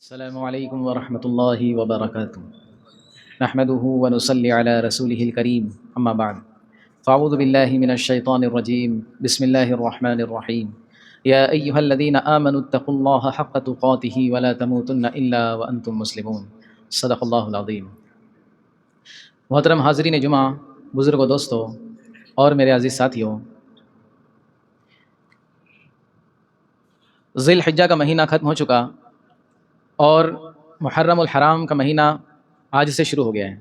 السلام علیکم ورحمۃ اللہ وبرکاتہ نحمده ونصلی علی رسوله الکریم اما بعد فاعوذ باللہ من الشیطان الرجیم بسم اللہ الرحمن الرحیم یا ایہا الذین آمنوا اتقوا اللہ حق تقاته ولا تموتن الا وانتم مسلمون صدق اللہ العظیم۔ محترم حاضرین جمعہ، بزرگوں، دوستوں اور میرے عزیز ساتھیوں، ذی الحجہ کا مہینہ ختم ہو چکا اور محرم الحرام کا مہینہ آج سے شروع ہو گیا ہے۔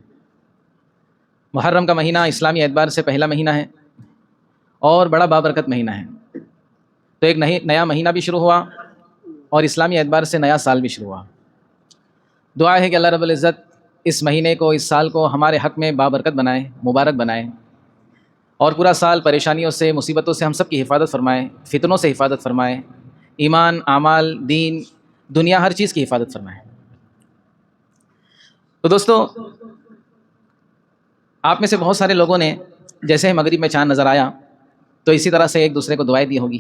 محرم کا مہینہ اسلامی اعتبار سے پہلا مہینہ ہے اور بڑا بابرکت مہینہ ہے، تو ایک نیا مہینہ بھی شروع ہوا اور اسلامی اعتبار سے نیا سال بھی شروع ہوا۔ دعا ہے کہ اللہ رب العزت اس مہینے کو، اس سال کو ہمارے حق میں بابرکت بنائے، مبارک بنائے، اور پورا سال پریشانیوں سے، مصیبتوں سے ہم سب کی حفاظت فرمائے، فتنوں سے حفاظت فرمائے، ایمان، اعمال، دین، دنیا، ہر چیز کی حفاظت فرمائے۔ تو دوستو، آپ میں سے بہت سارے لوگوں نے جیسے ہی مغرب میں چاند نظر آیا تو اسی طرح سے ایک دوسرے کو دعائیں دی ہوگی،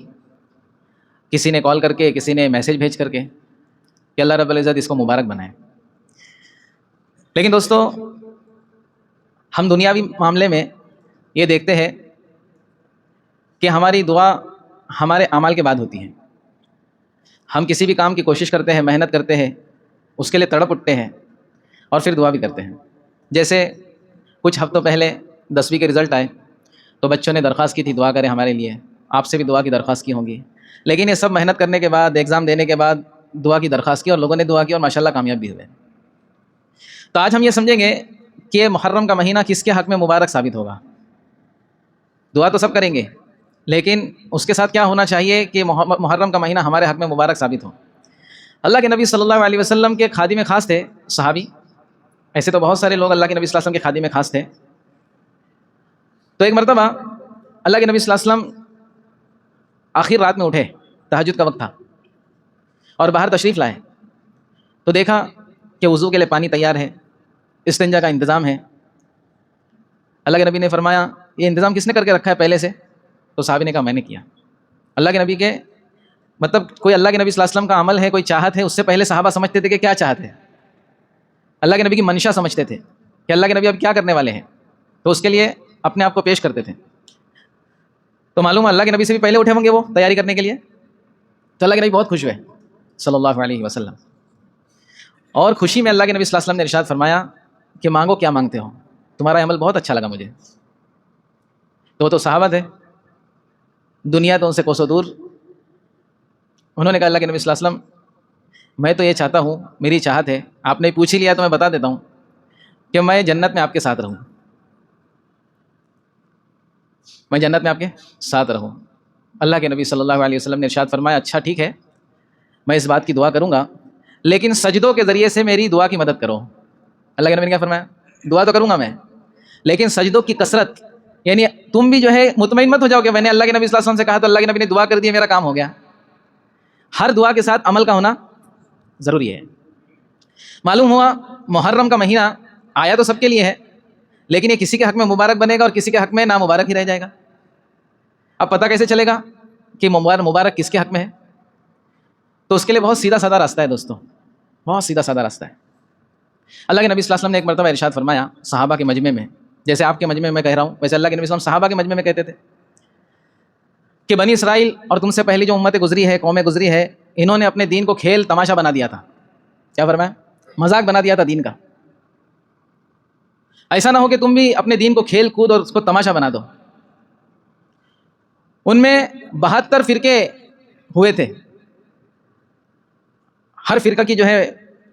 کسی نے کال کر کے، کسی نے میسج بھیج کر کے کہ اللہ رب العزت اس کو مبارک بنائے۔ لیکن دوستو، ہم دنیاوی معاملے میں یہ دیکھتے ہیں کہ ہماری دعا ہمارے اعمال کے بعد ہوتی ہے۔ ہم کسی بھی کام کی کوشش کرتے ہیں، محنت کرتے ہیں، اس کے لیے تڑپ اٹھتے ہیں اور پھر دعا بھی کرتے ہیں۔ جیسے کچھ ہفتوں پہلے 10ویں کے رزلٹ آئے تو بچوں نے درخواست کی تھی دعا کریں ہمارے لیے، آپ سے بھی دعا کی درخواست کی ہوں گی۔ لیکن یہ سب محنت کرنے کے بعد، ایگزام دینے کے بعد دعا کی درخواست کی اور لوگوں نے دعا کی اور ماشاءاللہ کامیاب بھی ہوئے۔ تو آج ہم یہ سمجھیں گے کہ محرم کا مہینہ کس کے حق میں مبارک ثابت ہوگا۔ دعا تو سب کریں گے، لیکن اس کے ساتھ کیا ہونا چاہیے کہ محرم کا مہینہ ہمارے حق میں مبارک ثابت ہو۔ اللہ کے نبی صلی اللہ علیہ وسلم کے خادم خاص تھے صحابی، ایسے تو بہت سارے لوگ اللہ کے نبی صلی اللہ علیہ وسلم کے خادم خاص تھے۔ تو ایک مرتبہ اللہ کے نبی صلی اللہ علیہ وسلم آخر رات میں اٹھے، تہجد کا وقت تھا، اور باہر تشریف لائے تو دیکھا کہ وضو کے لیے پانی تیار ہے، استنجا کا انتظام ہے۔ اللہ کے نبی نے فرمایا یہ انتظام کس نے کر کے رکھا ہے پہلے سے؟ تو صحابی نے کہا میں نے کیا۔ اللہ کے نبی کے مطلب کوئی اللہ کے نبی صلی اللہ علیہ وسلم کا عمل ہے، کوئی چاہت ہے، اس سے پہلے صحابہ سمجھتے تھے کہ کیا چاہت ہے، اللہ کے نبی کی منشا سمجھتے تھے کہ اللہ کے نبی اب کیا کرنے والے ہیں، تو اس کے لیے اپنے آپ کو پیش کرتے تھے۔ تو معلوم ہے اللہ کے نبی سے بھی پہلے اٹھے ہوں گے وہ تیاری کرنے کے لیے، تو اللہ کے نبی بہت خوش ہوئے صلی اللہ علیہ وسلم، اور خوشی میں اللہ کے نبی صلی اللہ علیہ وسلم نے ارشاد فرمایا کہ مانگو کیا مانگتے ہو، تمہارا عمل بہت اچھا لگا مجھے۔ تو وہ تو صحابہ تھے، دنیا تو ان سے کوسوں دور۔ انہوں نے کہا اللہ کے نبی صلی اللہ علیہ وسلم میں تو یہ چاہتا ہوں، میری چاہت ہے، آپ نے پوچھ ہی لیا تو میں بتا دیتا ہوں کہ میں جنت میں آپ کے ساتھ رہوں، میں جنت میں آپ کے ساتھ رہوں۔ اللہ کے نبی صلی اللہ علیہ وسلم نے ارشاد فرمایا اچھا ٹھیک ہے، میں اس بات کی دعا کروں گا، لیکن سجدوں کے ذریعے سے میری دعا کی مدد کرو۔ اللہ کے نبی نے کیا فرمایا؟ دعا تو کروں گا میں، لیکن سجدوں کی کثرت، یعنی تم بھی جو ہے مطمئن مت ہو جاؤ کہ میں نے اللہ کے نبی صلی اللہ علیہ وسلم سے کہا تو اللہ کے نبی نے دعا کر دی، میرا کام ہو گیا۔ ہر دعا کے ساتھ عمل کا ہونا ضروری ہے۔ معلوم ہوا محرم کا مہینہ آیا تو سب کے لیے ہے، لیکن یہ کسی کے حق میں مبارک بنے گا اور کسی کے حق میں نامبارک ہی رہ جائے گا۔ اب پتہ کیسے چلے گا کہ مبارک کس کے حق میں ہے؟ تو اس کے لیے بہت سیدھا سادہ راستہ ہے دوستو، بہت سیدھا سادہ راستہ ہے۔ اللہ کے نبی صلی اللہ علیہ وسلم نے ایک مرتبہ ارشاد فرمایا صحابہ کے مجمع میں، جیسے آپ کے مجمع میں کہہ رہا ہوں ویسے اللہ کے نبی صلی اللہ علیہ وسلم صحابہ کے مجمع میں کہتے تھے کہ بنی اسرائیل اور تم سے پہلی جو امتیں گزری ہے، قومیں گزری ہے، انہوں نے اپنے دین کو کھیل تماشا بنا دیا تھا۔ کیا فرمایا؟ مذاق بنا دیا تھا دین کا۔ ایسا نہ ہو کہ تم بھی اپنے دین کو کھیل کود اور اس کو تماشا بنا دو۔ ان میں 72 فرقے ہوئے تھے، ہر فرقہ کی جو ہے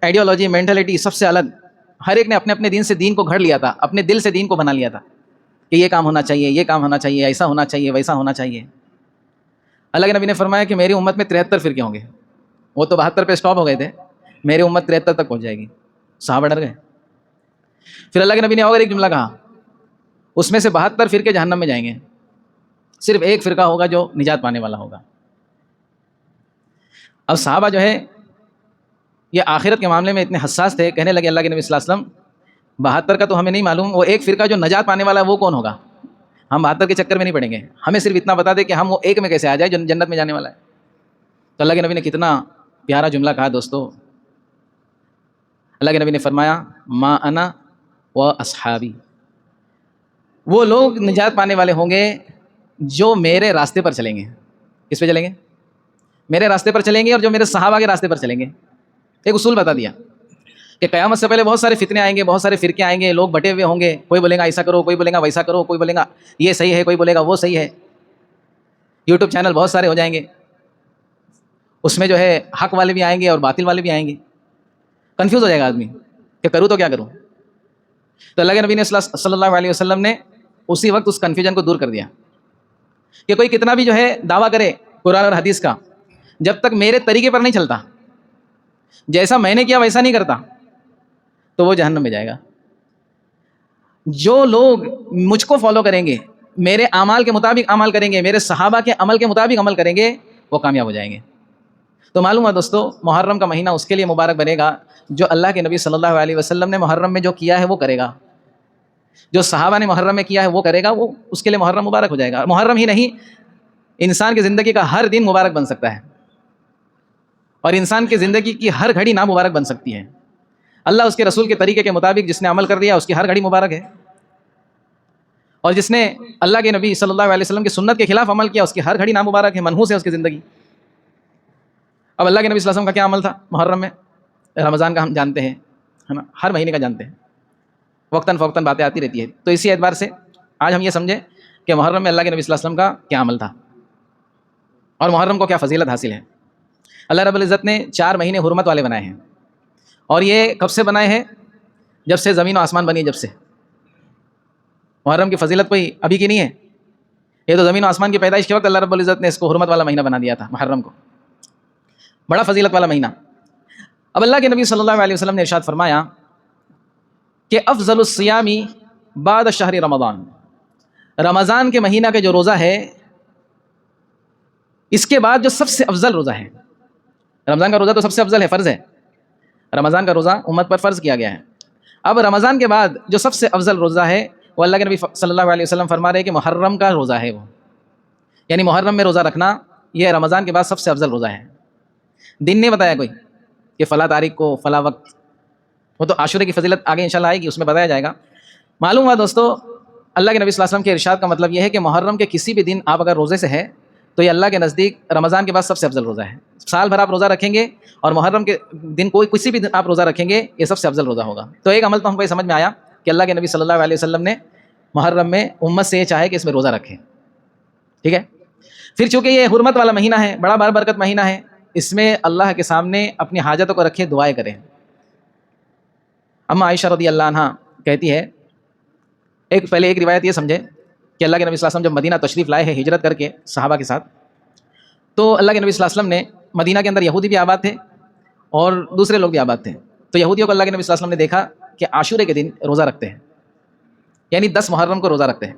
آئیڈیالوجی، مینٹلٹی سب سے الگ، ہر ایک نے اپنے اپنے دین سے دین کو گھڑ لیا تھا، اپنے دل سے دین کو بنا لیا تھا کہ یہ کام ہونا چاہیے، یہ کام ہونا چاہیے، ایسا ہونا چاہیے، ویسا ہونا چاہیے۔ اللہ کے نبی نے فرمایا کہ میری امت میں 73 فرقے ہوں گے، وہ تو 72 پہ اسٹاپ ہو گئے تھے، میری امت 73 تک پہنچ جائے گی۔ صحابہ ڈر گئے۔ پھر اللہ کے نبی نے اور ایک جملہ کہا، اس میں سے 72 فرقے جہنم میں جائیں گے، صرف ایک فرقہ ہوگا جو نجات پانے والا ہوگا۔ اب صحابہ جو ہے یہ آخرت کے معاملے میں اتنے حساس تھے، کہنے لگے اللہ کے نبی صلی اللہ علیہ وسلم 72 کا تو ہمیں نہیں معلوم، وہ ایک فرقہ جو نجات پانے والا ہے وہ کون ہوگا؟ ہم 72 کے چکر میں نہیں پڑیں گے، ہمیں صرف اتنا بتا دے کہ ہم وہ ایک میں کیسے آ جائے جو جنت میں جانے والا ہے۔ تو اللہ کے نبی نے کتنا پیارا جملہ کہا دوستو اللہ کے نبی نے فرمایا ما انا و اصحابی، وہ لوگ نجات پانے والے ہوں گے جو میرے راستے پر چلیں گے. کس پہ چلیں گے؟ میرے راستے پر چلیں گے، اور جو میرے صحابہ کے راستے پر چلیں گے. ایک اصول بتا دیا کہ قیامت سے پہلے بہت سارے فتنے آئیں گے، بہت سارے فرقے آئیں گے، لوگ بٹے ہوئے ہوں گے، کوئی بولے گا ایسا کرو، کوئی بولے گا ویسا کرو، کوئی بولے گا یہ صحیح ہے، کوئی بولے گا وہ صحیح ہے. یوٹیوب چینل بہت سارے ہو جائیں گے، اس میں جو ہے حق والے بھی آئیں گے اور باطل والے بھی آئیں گے. کنفیوز ہو جائے گا آدمی کہ کروں تو کیا کروں. تو اللہ کے نبی نے صلی اللہ علیہ وسلم نے اسی وقت اس کنفیوژن کو دور کر دیا کہ کوئی کتنا بھی جو ہے دعویٰ کرے قرآن اور حدیث کا، جب تک میرے طریقے پر نہیں چلتا، جیسا میں نے کیا ویسا نہیں کرتا، تو وہ جہنم میں جائے گا. جو لوگ مجھ کو فالو کریں گے، میرے اعمال کے مطابق عمل کریں گے، میرے صحابہ کے عمل کے مطابق عمل کریں گے، وہ کامیاب ہو جائیں گے. تو معلوم ہے دوستو، محرم کا مہینہ اس کے لیے مبارک بنے گا جو اللہ کے نبی صلی اللہ علیہ وسلم نے محرم میں جو کیا ہے وہ کرے گا. جو صحابہ نے محرم میں کیا ہے وہ کرے گا، وہ اس کے لیے محرم مبارک ہو جائے گا. محرم ہی نہیں، انسان کی زندگی کا ہر دن مبارک بن سکتا ہے، اور انسان کی زندگی کی ہر گھڑی نامبارک بن سکتی ہے. اللہ اس کے رسول کے طریقے کے مطابق جس نے عمل کر دیا اس کی ہر گھڑی مبارک ہے، اور جس نے اللہ کے نبی صلی اللہ علیہ وسلم کی سنت کے خلاف عمل کیا اس کی ہر گھڑی نامبارک ہے، منحوس ہے اس کی زندگی. اب اللہ کے نبی صلی اللہ علیہ وسلم کا کیا عمل تھا محرم میں؟ رمضان کا ہم جانتے ہیں، ہے نا، ہر مہینے کا جانتے ہیں، وقتاً فوقتاً باتیں آتی رہتی ہے. تو اسی اعتبار سے آج ہم یہ سمجھیں کہ محرم میں اللہ کے نبی صلی اللہ علیہ وسلم کا کیا عمل تھا اور محرم کو کیا فضیلت حاصل ہے. اللہ رب العزت نے 4 مہینے حرمت والے بنائے ہیں، اور یہ کب سے بنائے ہیں؟ جب سے زمین و آسمان بنی. جب سے محرم کی فضیلت کوئی ابھی کی نہیں ہے، یہ تو زمین و آسمان کی پیدائش کے وقت اللہ رب العزت نے اس کو حرمت والا مہینہ بنا دیا تھا. محرم کو بڑا فضیلت والا مہینہ. اب اللہ کے نبی صلی اللہ علیہ وسلم نے ارشاد فرمایا کہ افضل الصیام بعد شہر رمضان، رمضان کے مہینہ کا جو روزہ ہے اس کے بعد جو سب سے افضل روزہ ہے، رمضان کا روزہ تو سب سے افضل ہے، فرض ہے، رمضان کا روزہ امت پر فرض کیا گیا ہے. اب رمضان کے بعد جو سب سے افضل روزہ ہے وہ اللہ کے نبی صلی اللہ علیہ وسلم فرما رہے ہیں کہ محرم کا روزہ ہے وہ، یعنی محرم میں روزہ رکھنا یہ رمضان کے بعد سب سے افضل روزہ ہے. دن نہیں بتایا کوئی کہ فلاں تاریخ کو فلاں وقت، وہ تو عاشورے کی فضیلت آگے انشاءاللہ آئے گی، اس میں بتایا جائے گا. معلوم ہوا دوستو، اللہ کے نبی صلی اللہ علیہ وسلم کے ارشاد کا مطلب یہ ہے کہ محرم کے کسی بھی دن آپ اگر روزے سے ہے تو یہ اللہ کے نزدیک رمضان کے بعد سب سے افضل روزہ ہے. سال بھر آپ روزہ رکھیں گے اور محرم کے دن کوئی کسی بھی دن آپ روزہ رکھیں گے یہ سب سے افضل روزہ ہوگا. تو ایک عمل تو ہم کو یہ سمجھ میں آیا کہ اللہ کے نبی صلی اللہ علیہ وسلم نے محرم میں امت سے یہ چاہے کہ اس میں روزہ رکھیں. ٹھیک ہے. پھر چونکہ یہ حرمت والا مہینہ ہے، بڑا بابرکت مہینہ ہے، اس میں اللہ کے سامنے اپنی حاجتوں کو رکھیں، دعائیں کریں. اما عائشہ رضی اللہ عنہ کہتی ہے، پہلے ایک روایت یہ سمجھے کہ اللہ کے نبی صلی اللہ علیہ وسلم جب مدینہ تشریف لائے ہیں ہجرت کر کے صحابہ کے ساتھ، تو اللہ کے نبی صلی اللہ علیہ وسلم نے مدینہ کے اندر یہودی بھی آباد تھے اور دوسرے لوگ بھی آباد تھے. تو یہودیوں کو اللہ کے نبی صلی اللہ علیہ وسلم نے دیکھا کہ عاشورے کے دن روزہ رکھتے ہیں، یعنی 10 محرم کو روزہ رکھتے ہیں.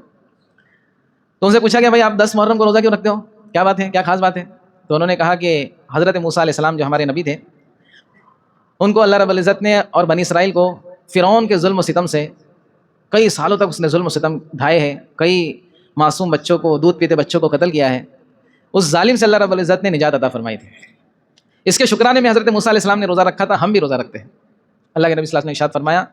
تو ان سے پوچھا کہ بھائی آپ 10 محرم کو روزہ کیوں رکھتے ہو، کیا بات ہے، کیا خاص بات ہے؟ تو انہوں نے کہا کہ حضرت موسیٰ علیہ السلام جو ہمارے نبی تھے، ان کو اللہ رب العزت نے اور بنی اسرائیل کو فرعون کے ظلم و ستم سے کئی سالوں تک اس نے ظلم و ستم ڈھائے ہیں، کئی معصوم بچوں کو، دودھ پیتے بچوں کو قتل کیا ہے. اس ظالم سے اللہ رب العزت نے نجات عطا فرمائی تھی. اس کے شکرانے میں حضرت موسیٰ علیہ السلام نے روزہ رکھا تھا، ہم بھی روزہ رکھتے ہیں. اللہ کے نبی صلی اللہ علیہ وسلم نے ارشاد فرمایا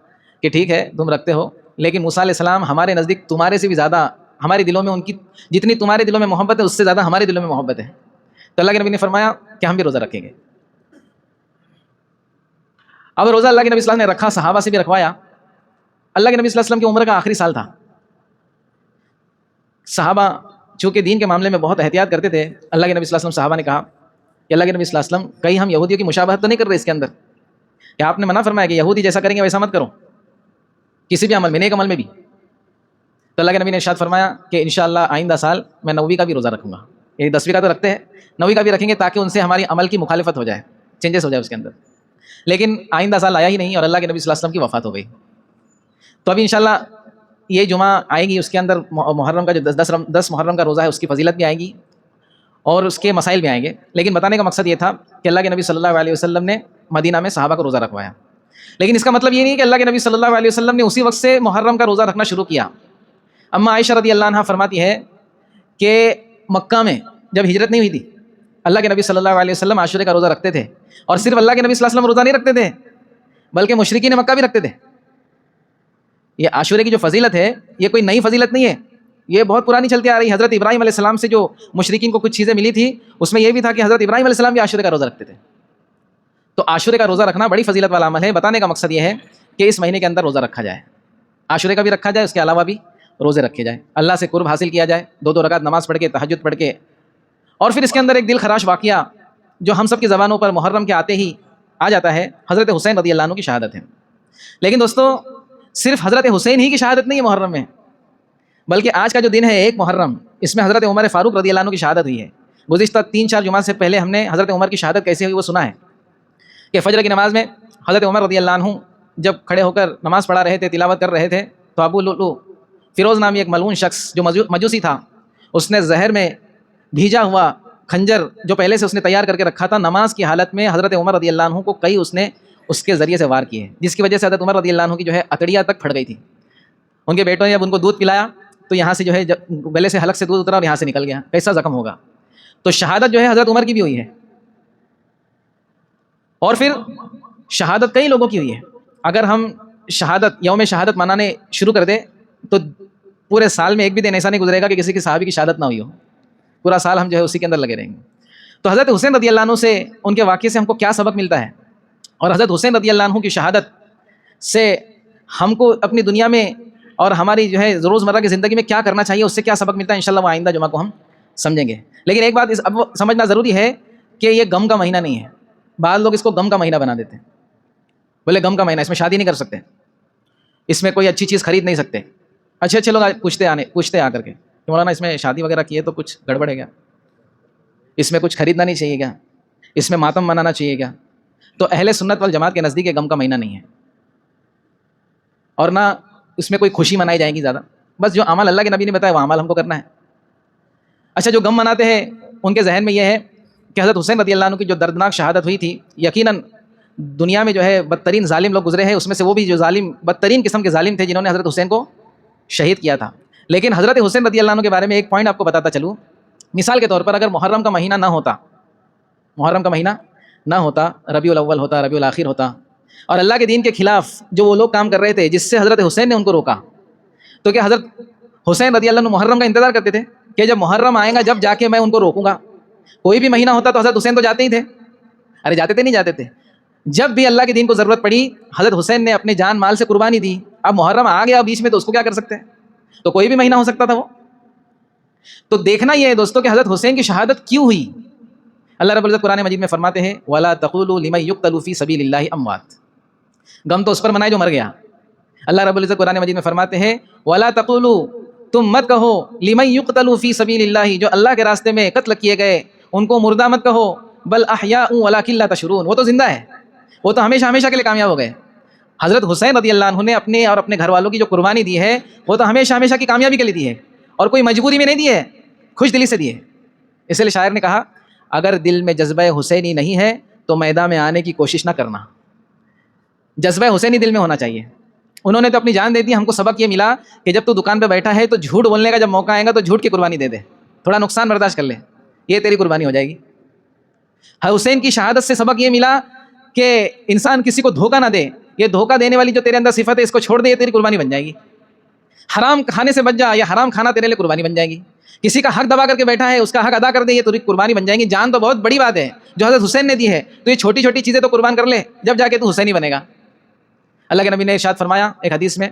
کہ ٹھیک ہے تم رکھتے ہو، لیکن موسیٰ علیہ السلام ہمارے نزدیک تمہارے سے بھی زیادہ، ہمارے دلوں میں ان کی جتنی تمہارے دلوں میں محبت ہے اس سے زیادہ ہمارے دلوں میں محبت ہے. تو اللہ کے نبی نے فرمایا کہ ہم بھی روزہ رکھیں گے. اب روزہ اللہ کے نبی صلی اللہ علیہ وسلم نے رکھا، صحابہ سے بھی رکھوایا. اللہ کے نبی صلی اللہ علیہ وسلم کی عمر کا آخری سال تھا. صحابہ چونکہ دین کے معاملے میں بہت احتیاط کرتے تھے، اللہ کے نبی صلی اللہ علیہ وسلم صحابہ نے کہا کہ اللہ کے نبی صلی اللہ علیہ وسلم کہیں ہم یہودیوں کی مشابہت تو نہیں کر رہے اس کے اندر، کہ آپ نے منع فرمایا کہ یہودی جیسا کریں گے ویسا مت کرو کسی بھی عمل میں، نیک عمل میں بھی. تو اللہ کے نبی نے ارشاد فرمایا کہ انشاءاللہ آئندہ سال میں 9ویں کا بھی روزہ رکھوں گا. یہ 10ویں کا تو رکھتے ہیں، 9ویں کا بھی رکھیں گے تاکہ ان سے ہماری عمل کی مخالفت ہو جائے، چینجز ہو جائے اس کے اندر. لیکن آئندہ سال آیا ہی نہیں اور اللہ کے نبی صلی اللہ علیہ وسلم کی وفات ہو گئی. تو ابھی انشاءاللہ یہ جمعہ آئے گی، اس کے اندر محرم کا جو 10 محرم کا روزہ ہے اس کی فضیلت بھی آئے گی اور اس کے مسائل بھی آئیں گے. لیکن بتانے کا مقصد یہ تھا کہ اللہ کے نبی صلی اللہ علیہ وسلم نے مدینہ میں صحابہ کو روزہ رکھوایا. لیکن اس کا مطلب یہ نہیں کہ اللہ کے نبی صلی اللہ علیہ وسلم نے اسی وقت سے محرم کا روزہ رکھنا شروع کیا. اما عائشہ رضی اللہ عنہ فرماتی ہے کہ مکہ میں جب ہجرت نہیں ہوئی تھی اللہ کے نبی صلی اللہ علیہ وسلم عاشورے کا روزہ رکھتے تھے، اور صرف اللہ کے نبی صلی اللہ علیہ وسلم روزہ نہیں رکھتے تھے بلکہ مشرکین مکہ بھی رکھتے تھے. یہ عاشورے کی جو فضیلت ہے یہ کوئی نئی فضیلت نہیں ہے، یہ بہت پرانی چلتی آ رہی ہے. حضرت ابراہیم علیہ السلام سے جو مشرکین کو کچھ چیزیں ملی تھی اس میں یہ بھی تھا کہ حضرت ابراہیم علیہ السلام بھی عاشورے کا روزہ رکھتے تھے. تو عاشورے کا روزہ رکھنا بڑی فضیلت والا عمل ہے. بتانے کا مقصد یہ ہے کہ اس مہینے کے اندر روزہ رکھا جائے، عاشورے کا بھی رکھا جائے، اس کے علاوہ بھی روزے رکھے جائیں، اللہ سے قرب حاصل کیا جائے، 2 رکعت نماز پڑھ کے، تہجد پڑھ کے. اور پھر اس کے اندر ایک دل خراش واقعہ جو ہم سب کی زبانوں پر محرم کے آتے ہی آ جاتا ہے، حضرت حسین رضی اللہ عنہ کی شہادت ہے. لیکن دوستو صرف حضرت حسین ہی کی شہادت نہیں ہے محرم میں، بلکہ آج کا جو دن ہے 1 محرم، اس میں حضرت عمر فاروق رضی اللہ عنہ کی شہادت ہوئی ہے. گزشتہ 3-4 جمعہ سے پہلے ہم نے حضرت عمر کی شہادت کیسے ہوئی وہ سنا ہے کہ فجر کی نماز میں حضرت عمر رضی اللہ عنہ جب کھڑے ہو کر نماز پڑھا رہے تھے، تلاوت کر رہے تھے، تو ابو لؤلؤ فیروز نامی ایک ملعون شخص جو مجوسی تھا، اس نے زہر میں بھیجا ہوا خنجر جو پہلے سے اس نے تیار کر کے رکھا تھا، نماز کی حالت میں حضرت عمر رضی اللہ عنہ کو کئی اس نے اس کے ذریعے سے وار کیے، جس کی وجہ سے حضرت عمر رضی اللہ عنہ کی جو ہے اتڑیاں تک پھٹ گئی تھی. ان کے بیٹوں نے جب ان کو دودھ پلایا تو یہاں سے جو ہے گلے سے حلق سے دودھ اترا اور یہاں سے نکل گیا، کیسا زخم ہوگا. تو شہادت جو ہے حضرت عمر کی بھی ہوئی ہے، اور پھر شہادت کئی لوگوں کی ہوئی ہے. اگر ہم شہادت یوم شہادت منانے شروع کر دیں تو پورے سال میں ایک بھی دن ایسا نہیں گزرے گا کہ کسی کی صحابی کی شہادت نہ ہوئی ہو. پورا سال ہم جو ہے اسی کے اندر لگے رہیں گے. تو حضرت حسین رضی اللہ عنہ سے ان کے واقعے سے ہم کو کیا سبق ملتا ہے، اور حضرت حسین رضی اللہ عنہ کی شہادت سے ہم کو اپنی دنیا میں اور ہماری جو ہے روزمرہ کی زندگی میں کیا کرنا چاہیے، اس سے کیا سبق ملتا ہے، انشاءاللہ وہ آئندہ جمعہ کو ہم سمجھیں گے. لیکن ایک بات اب سمجھنا ضروری ہے کہ یہ غم کا مہینہ نہیں ہے. بعض لوگ اس کو غم کا مہینہ بنا دیتے ہیں، بولے غم کا مہینہ، اس میں شادی نہیں کر سکتے، اس میں کوئی اچھی چیز خرید نہیں سکتے. اچھے لوگ پوچھتے آ کر کے کہ مولانا اس میں شادی وغیرہ کی ہے تو کچھ گڑبڑ ہے کیا، اس میں کچھ خریدنا نہیں چاہیے کیا، اس میں ماتم منانا چاہیے کیا؟ تو اہل سنت والجماعت کے نزدیک یہ غم کا مہینہ نہیں ہے، اور نہ اس میں کوئی خوشی منائی جائے گی زیادہ. بس جو عمل اللہ کے نبی نے بتایا وہ عمل ہم کو کرنا ہے. اچھا، جو غم مناتے ہیں ان کے ذہن میں یہ ہے کہ حضرت حسین رضی اللہ عنہ کی جو دردناک شہادت ہوئی تھی، یقیناً دنیا میں جو ہے بدترین ظالم لوگ گزرے ہیں، اس میں سے وہ بھی جو ظالم بدترین قسم کے ظالم تھے جنہوں نے حضرت حسین کو شہید کیا تھا. لیکن حضرت حسین رضی اللہ عنہ کے بارے میں ایک پوائنٹ آپ کو بتاتا چلوں. مثال کے طور پر اگر محرم کا مہینہ نہ ہوتا، ربیع الاول ہوتا، ربیع الاخر ہوتا، اور اللہ کے دین کے خلاف جو وہ لوگ کام کر رہے تھے جس سے حضرت حسین نے ان کو روکا، تو کیا حضرت حسین رضی اللہ عنہ محرم کا انتظار کرتے تھے کہ جب محرم آئے گا جب جا کے میں ان کو روکوں گا؟ کوئی بھی مہینہ ہوتا تو حضرت حسین تو جاتے ہی تھے. ارے جاتے تھے، نہیں جاتے تھے. جب بھی اللہ کے دین کو ضرورت پڑی حضرت حسین نے اپنے جان مال سے قربانی دی. اب محرم آ گیا بیچ میں تو اس کو کیا کر سکتے ہیں؟ تو کوئی بھی مہینہ ہو سکتا تھا وہ. تو دیکھنا یہ ہے دوستوں کہ حضرت حسین کی شہادت کیوں ہوئی. اللہ رب العزت قرآن مجید میں فرماتے ہیں وَلَا تَقُولُوا لِمَن يُقْتَلُ فِي سَبِيلِ اللَّهِ أَمْوَاتٌ. غم تو اس پر منائے جو مر گیا. اللہ رب العزت قرآن مجید میں فرماتے ہیں وَلَا تَقُولُوا، تم مت کہو لِمَن يُقْتَلُ فِي سَبِيلِ اللَّهِ، جو اللہ کے راستے میں قتل کیے گئے ان کو مردہ مت کہو، بل احیاء ولکن لا تشعرون، وہ تو زندہ ہے، وہ تو ہمیشہ کے لیے کامیاب ہو گئے. حضرت حسین رضی اللہ عنہ نے اپنے اور اپنے گھر والوں کی جو قربانی دی ہے وہ تو ہمیشہ کی کامیابی کے لیے دی ہے، اور کوئی مجبوری میں نہیں دی ہے، خوش دلی سے دی ہے. اس لیے شاعر نے کہا اگر دل میں جذبہ حسینی نہیں ہے تو میدان میں آنے کی کوشش نہ کرنا. جذبہ حسینی دل میں ہونا چاہیے. انہوں نے تو اپنی جان دے دی. ہم کو سبق یہ ملا کہ جب تو دکان پہ بیٹھا ہے تو جھوٹ بولنے کا جب موقع آئے گا تو جھوٹ کی قربانی دے دے، تھوڑا نقصان برداشت کر لے، یہ تیری قربانی ہو جائے گی. حسین کی شہادت سے سبق یہ ملا کہ انسان کسی کو دھوکہ نہ دے. یہ دھوکہ دینے والی جو تیرے اندر صفت ہے اس کو چھوڑ دے، یہ تیری قربانی بن جائے گی. حرام کھانے سے بچ جا، یہ حرام کھانا تیرے لیے قربانی بن جائے گی. کسی کا حق دبا کر کے بیٹھا ہے، اس کا حق ادا کر دے، یہ تیری قربانی بن جائیں گی. جان تو بہت بڑی بات ہے جو حضرت حسین نے دی ہے، تو یہ چھوٹی چھوٹی چیزیں تو قربان کر لے، جب جا کے تو حسینی بنے گا. اللہ کے نبی نے ارشاد فرمایا ایک حدیث میں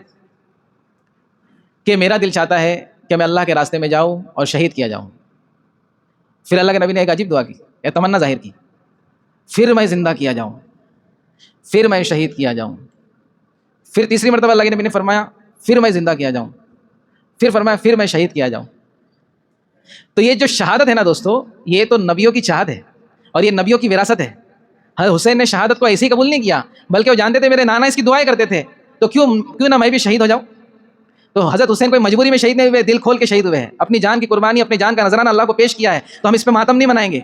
کہ میرا دل چاہتا ہے کہ میں اللہ کے راستے میں جاؤں اور شہید کیا جاؤں. پھر اللہ کے نبی نے ایک عجیب دعا کی، ایک تمنا ظاہر کی، پھر میں زندہ کیا جاؤں، پھر میں شہید کیا جاؤں. پھر تیسری مرتبہ اللہ کے نبی نے فرمایا پھر میں زندہ کیا جاؤں، پھر فرمایا پھر میں شہید کیا جاؤں. تو یہ جو شہادت ہے نا دوستو، یہ تو نبیوں کی چاہت ہے اور یہ نبیوں کی وراثت ہے. حضرت حسین نے شہادت کو ایسے ہی قبول نہیں کیا، بلکہ وہ جانتے تھے میرے نانا اس کی دعائیں کرتے تھے، تو کیوں نہ میں بھی شہید ہو جاؤں. تو حضرت حسین کوئی مجبوری میں شہید نہیں ہوئے، دل کھول کے شہید ہوئے ہیں. اپنی جان کی قربانی، اپنی جان کا نذرانہ اللہ کو پیش کیا ہے، تو ہم اس پہ ماتم نہیں منائیں گے.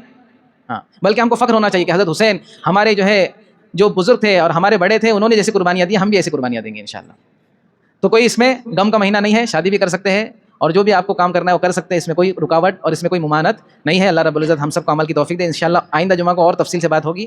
ہاں، بلکہ ہم کو فخر ہونا چاہیے کہ حضرت حسین ہمارے جو بزرگ تھے اور ہمارے بڑے تھے، انہوں نے جیسی قربانیاں دی ہم بھی ایسی قربانیاں دیں گے انشاءاللہ. تو کوئی اس میں غم کا مہینہ نہیں ہے، شادی بھی کر سکتے ہیں اور جو بھی آپ کو کام کرنا ہے وہ کر سکتے ہیں. اس میں کوئی رکاوٹ اور اس میں کوئی ممانعت نہیں ہے. اللہ رب العزت ہم سب کو عمل کی توفیق دے. انشاءاللہ آئندہ جمعہ کو اور تفصیل سے بات ہوگی.